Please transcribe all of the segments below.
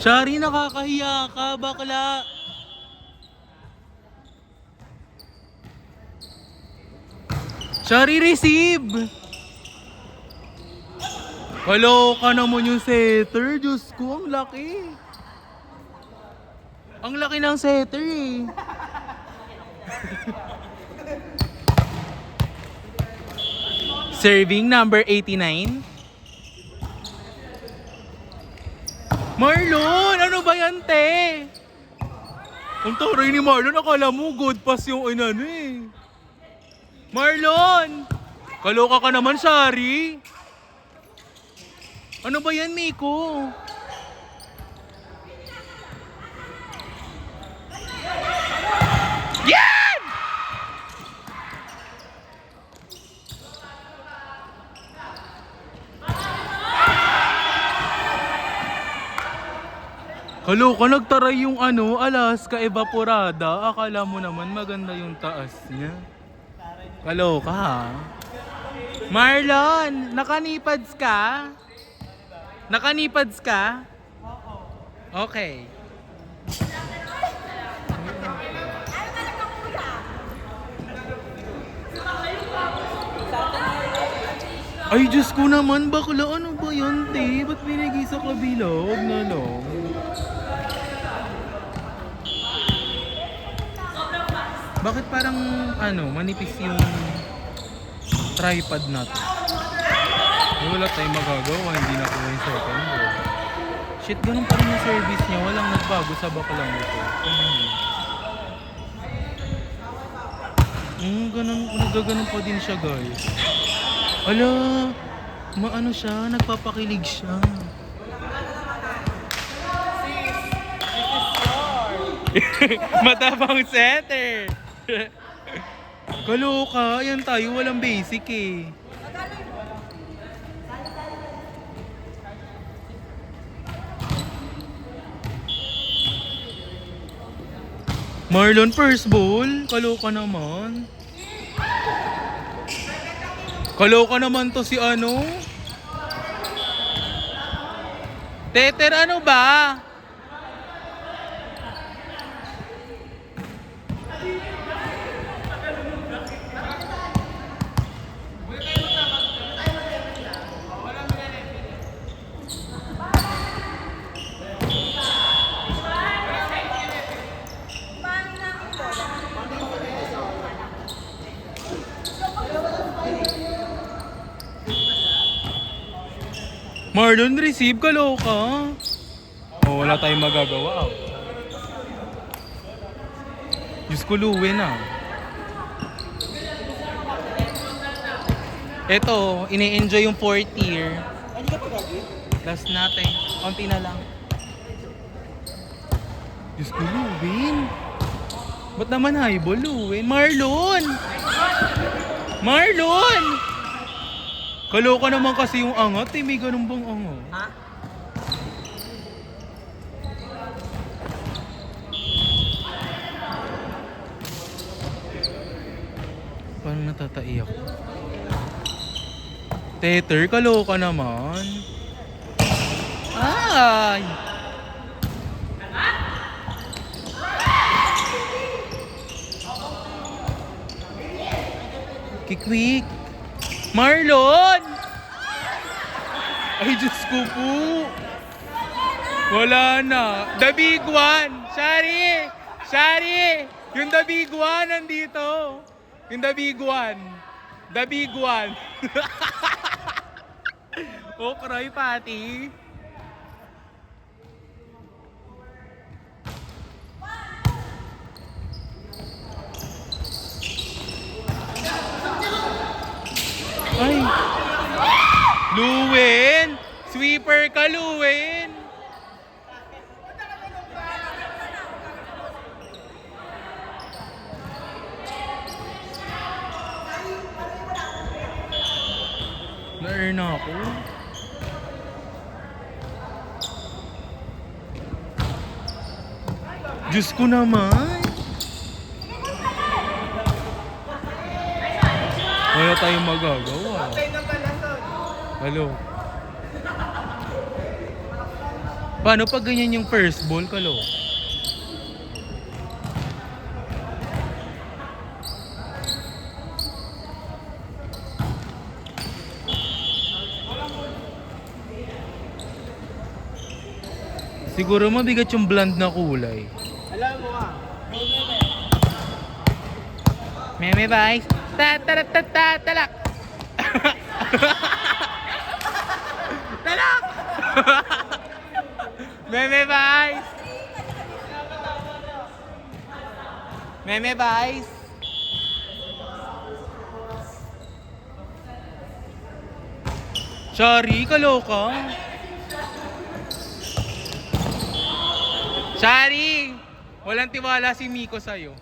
Shari, nakakahiya ka, bakla. Shari, receive! Kaloka naman yung setter. Diyos ko, ang laki. Ang laki ng setter eh. Serving number 89. Marlon! Ano ba yan, te? Ang taray ni Marlon, akala mo good pass yung inano eh. Marlon! Kaloka ka naman, Shari. Ano ba yan, Miko? Yan! Kaloka, nagtaray yung Alaska Evaporada. Akala mo naman maganda yung taas niya. Kaloka ha? Marlon, nakanipads ka? Nakanipads ka? Okay. Ay, Diyos ko naman, bakla, ano ba yun, te? Ba't binigay sa kabila? Huwag na lang. Bakit parang, manipis yung tripod na to? Wala tayong magagawa, hindi na kuha yung second ball. Shit, ganun pa rin yung service niya. Walang nagbago sa baklang ito. Ganun, nagaganon pa din siya, guys. Ala, maano siya, nagpapakilig siya. Matapang setter. Kaloka, yan tayo, walang basic eh. Marlon, first ball. Kaloka naman. Kaloka naman to si Teter, ano ba? Marlon, receive, kaloka. Oh, wala tayong magagawa. Diyos ko, luwi na. Eto, ini-enjoy yung 4th year. Last natin. Konti na lang. Diyos ko, luwin. Ba't naman highball, luwin? Marlon! Marlon! Kaloka naman kasi yung angat, eh. May ganun bang angat? Ha? Parang natatai ako. Teter, kaloka naman. Ay! Quick! Marlon! Ay, Diyos ko po. Wala na. The big one. Shari! Shari! Yung the big one nandito. Yung the big one. The big one. Oh, cry, Pati. Ay! Luwin! Sweeper ka, Luwin! Na-earn ako. Diyos ko naman! Wala tayong magagawa. Hello. Paano pag ganyan yung first ball, kalo? Siguro mabigat yung blonde na kulay. Alam mo ah. Meme guys. Talak. Talak. Meme guys. Meme guys. Sorry, kaloka. Shari! Walang tiwala si Miko sa'yo.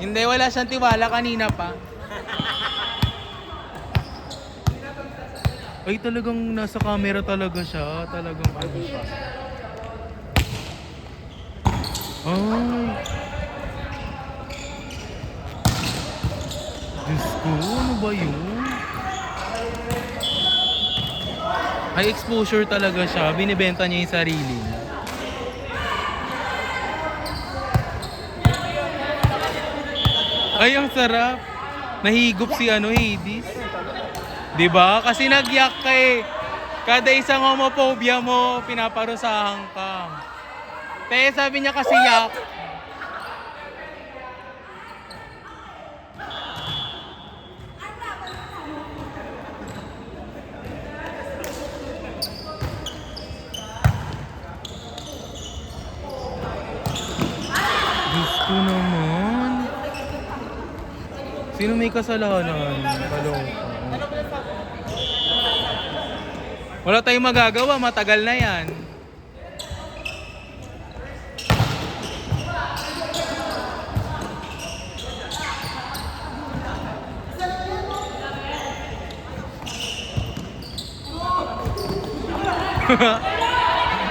Hindi, wala siyang tiwala kanina pa. Ay, talagang nasa camera talaga siya. Talagang ano siya. Ay. Diyos ko, ano ba yun? High exposure talaga siya. Binibenta niya yung sarili niya. Ay, ang sarap. Nahigop si Hades. Diba? Kasi nagyak ka eh. Kada isang homophobia mo, pinaparusahan ka. Te, sabi niya kasi yak. Gusto naman. Sino may kasalanan? Kaloka. Wala tayong magagawa, matagal na yan.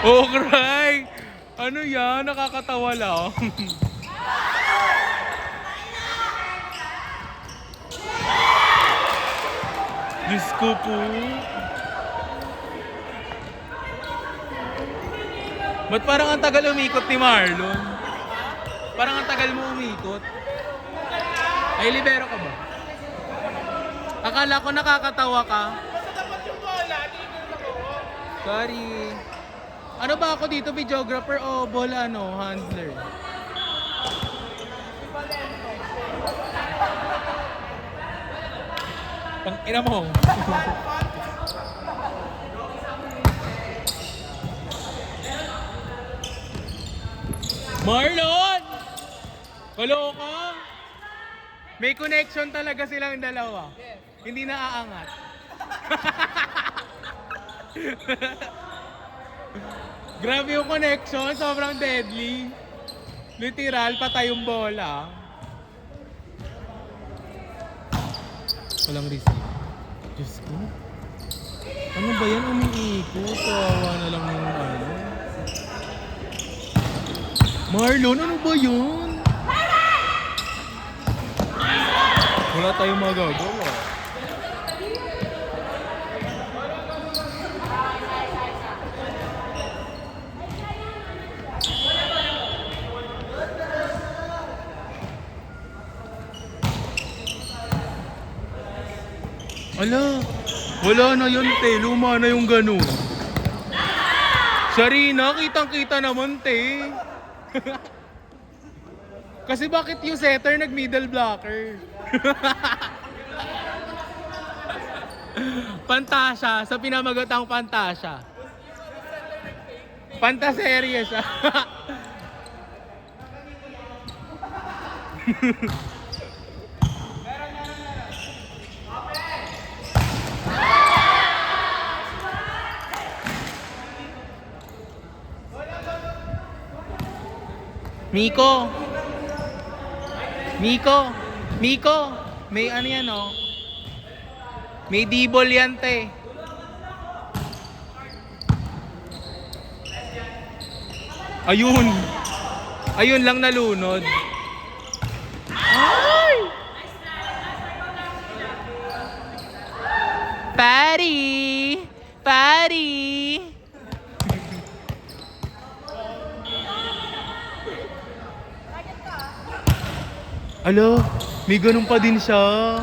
Oh, cry! Ano yan? Nakakatawa lang. Diyos ko po. Ba't parang ang tagal umikot ni Marlon? Parang ang tagal mo umikot. Ay, libero ka ba? Akala ko nakakatawa ka. Sorry. Ano ba ako dito? Videographer o ball handler? Pang ina mo. Marlon! Kaloka! May connection talaga silang dalawa. Yes. Hindi naaangat. Grabe yung connection, sobrang deadly. Literal, patay yung bola. Walang receive. Diyos ko. Ano ba yan? Umiikot. Kawawa na lang yung ano. Marlon, ano ba yun? Wala tayong magagawa. Ala, wala na yun, te. Luma na yung ganun. Sarina, kitang-kita naman, te. Kasi bakit yung setter nag-middle blocker? Pantasya, sa pinamagatang Pantasya. Pantaserye siya. Miko! Miko! Miko! May ano yan, oh. May D-ball yan, te. Ayun! Ayun lang nalunod. Ay! Patty! Patty! Alo, may ganun pa din siya.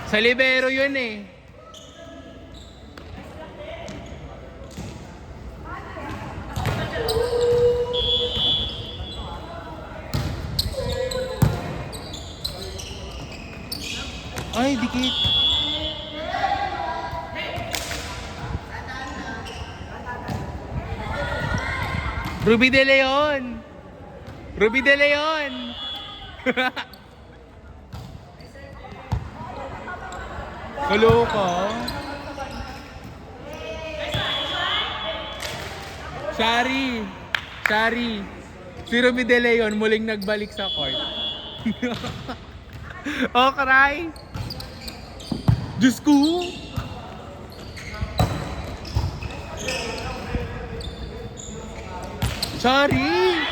Sa libero yun eh. Ay, dikit. Ruby De Leon. Ruby De Leon. Kaloka. Shari. Shari. Si Ruby De Leon muling nagbalik sa court. Oh, cry. Diyos ko. Shari.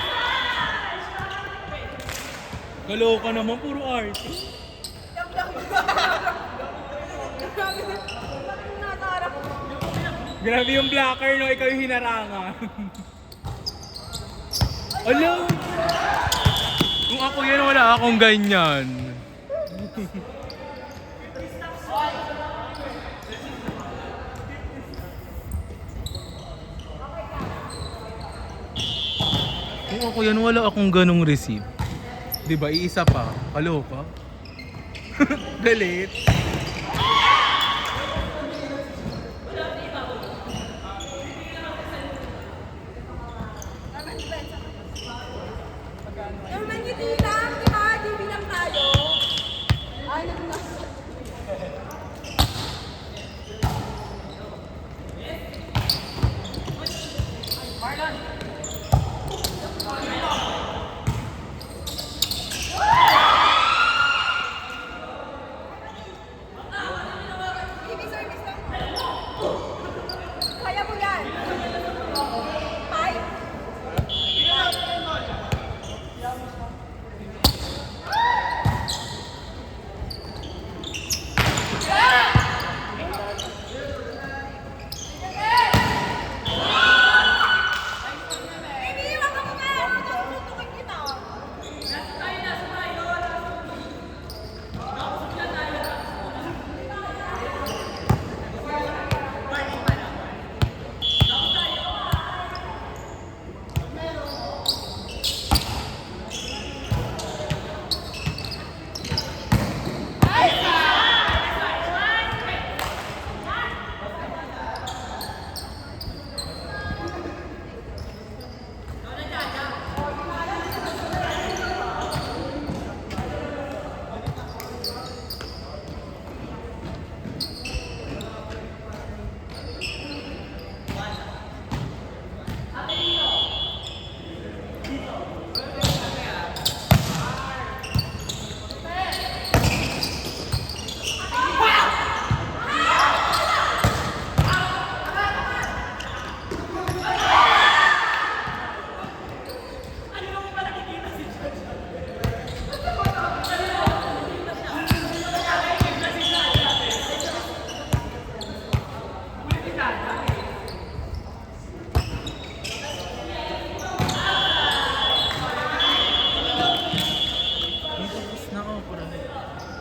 Kaloka naman, puro arte. Grabe yung blocker, no? Ikaw yung hinarangan. Alam! Kung ako yan, wala akong ganyan. Kung ako yan, wala akong ganong receive. Diba? Iisa pa. Kaloka. Delete. Naman yung tinang, di ba? Di bilang tayo. Ay, Baby service lang. Kaya mo yan. Five. Baby, wag ka muna. Tutukan kita.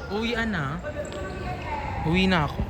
Uwian na. Uwi na ako.